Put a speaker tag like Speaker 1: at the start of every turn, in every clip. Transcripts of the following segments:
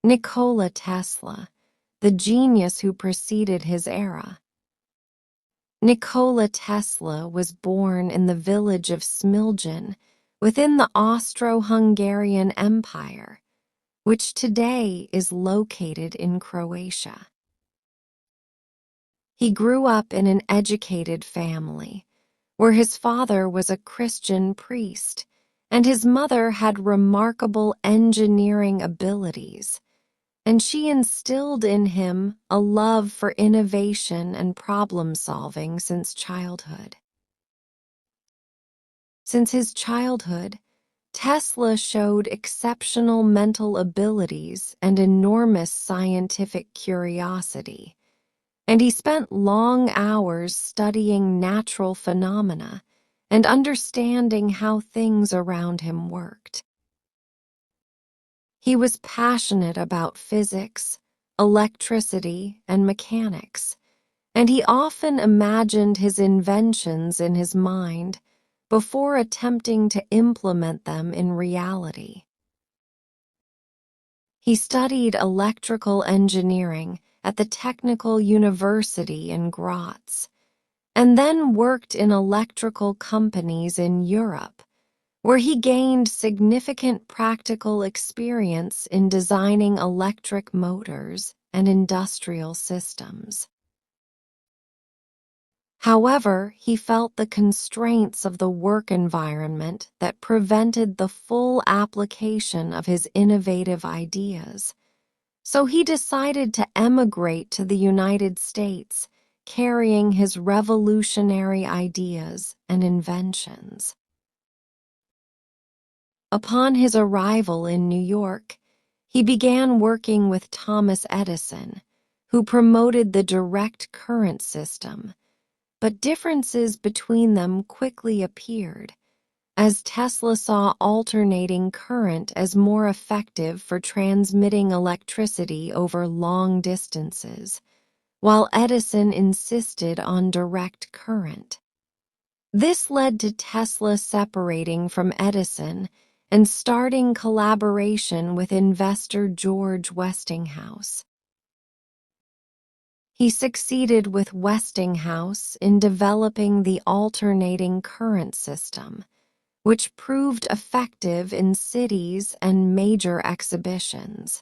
Speaker 1: Nikola Tesla, the genius who preceded his era. Nikola Tesla was born in the village of Smiljan within the Austro-Hungarian Empire, which today is located in Croatia. He grew up in an educated family, where his father was a Christian priest and his mother had remarkable engineering abilities, and she instilled in him a love for innovation and problem-solving since childhood. Since his childhood, Tesla showed exceptional mental abilities and enormous scientific curiosity, and he spent long hours studying natural phenomena and understanding how things around him worked. He was passionate about physics, electricity, and mechanics, and he often imagined his inventions in his mind before attempting to implement them in reality. He studied electrical engineering at the Technical University in Graz, and then worked in electrical companies in Europe, where he gained significant practical experience in designing electric motors and industrial systems. However, he felt the constraints of the work environment that prevented the full application of his innovative ideas, so he decided to emigrate to the United States, carrying his revolutionary ideas and inventions. Upon his arrival in New York, he began working with Thomas Edison, who promoted the direct current system, but differences between them quickly appeared, as Tesla saw alternating current as more effective for transmitting electricity over long distances, while Edison insisted on direct current. This led to Tesla separating from Edison and starting collaboration with investor George Westinghouse. He succeeded with Westinghouse in developing the alternating current system, which proved effective in cities and major exhibitions,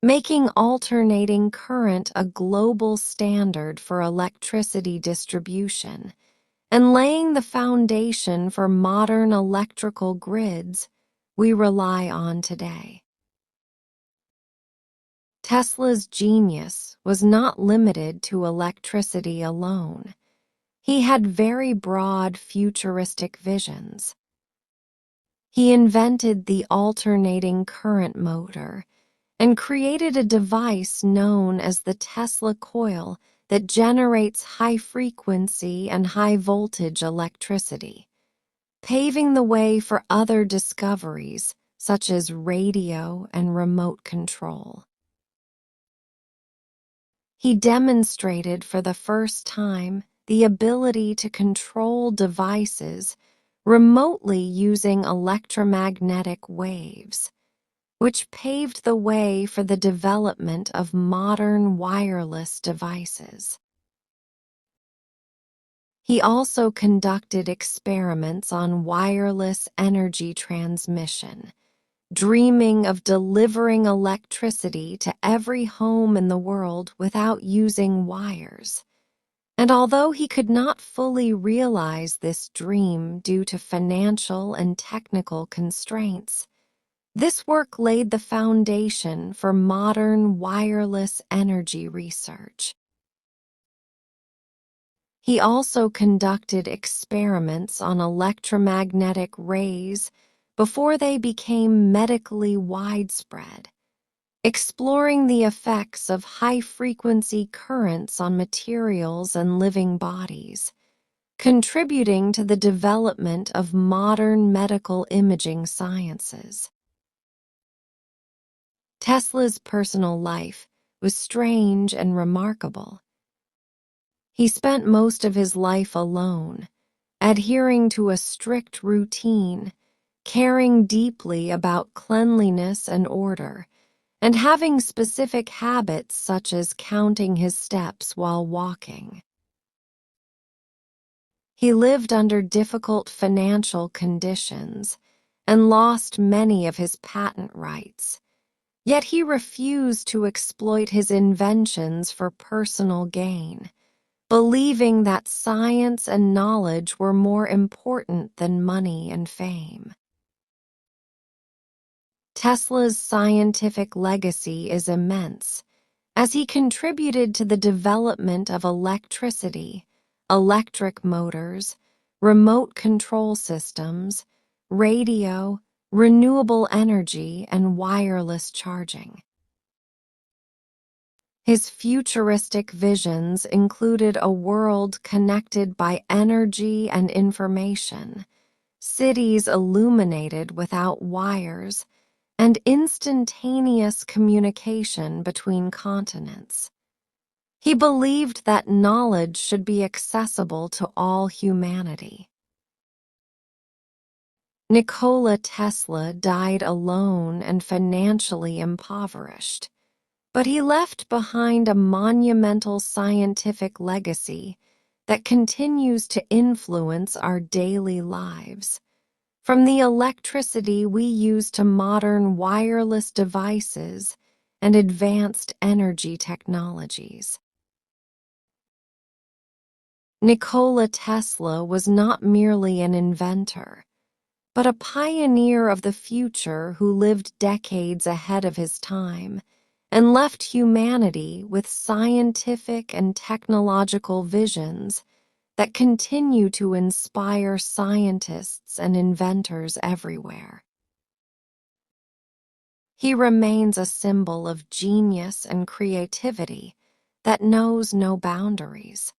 Speaker 1: making alternating current a global standard for electricity distribution and laying the foundation for modern electrical grids we rely on today. Tesla's genius was not limited to electricity alone. He had very broad futuristic visions. He invented the alternating current motor and created a device known as the Tesla coil that generates high-frequency and high-voltage electricity, paving the way for other discoveries such as radio and remote control. He demonstrated for the first time the ability to control devices remotely using electromagnetic waves, which paved the way for the development of modern wireless devices. He also conducted experiments on wireless energy transmission, dreaming of delivering electricity to every home in the world without using wires. And although he could not fully realize this dream due to financial and technical constraints, this work laid the foundation for modern wireless energy research. He also conducted experiments on electromagnetic rays before they became medically widespread, exploring the effects of high-frequency currents on materials and living bodies, contributing to the development of modern medical imaging sciences. Tesla's personal life was strange and remarkable. He spent most of his life alone, adhering to a strict routine, caring deeply about cleanliness and order, and having specific habits such as counting his steps while walking. He lived under difficult financial conditions and lost many of his patent rights, yet he refused to exploit his inventions for personal gain, believing that science and knowledge were more important than money and fame. Tesla's scientific legacy is immense, as he contributed to the development of electricity, electric motors, remote control systems, radio, renewable energy, and wireless charging. His futuristic visions included a world connected by energy and information, cities illuminated without wires, and instantaneous communication between continents. He believed that knowledge should be accessible to all humanity. Nikola Tesla died alone and financially impoverished, but he left behind a monumental scientific legacy that continues to influence our daily lives. From the electricity we use to modern wireless devices and advanced energy technologies. Nikola Tesla was not merely an inventor, but a pioneer of the future who lived decades ahead of his time and left humanity with scientific and technological visions that continue to inspire scientists and inventors everywhere. He remains a symbol of genius and creativity that knows no boundaries.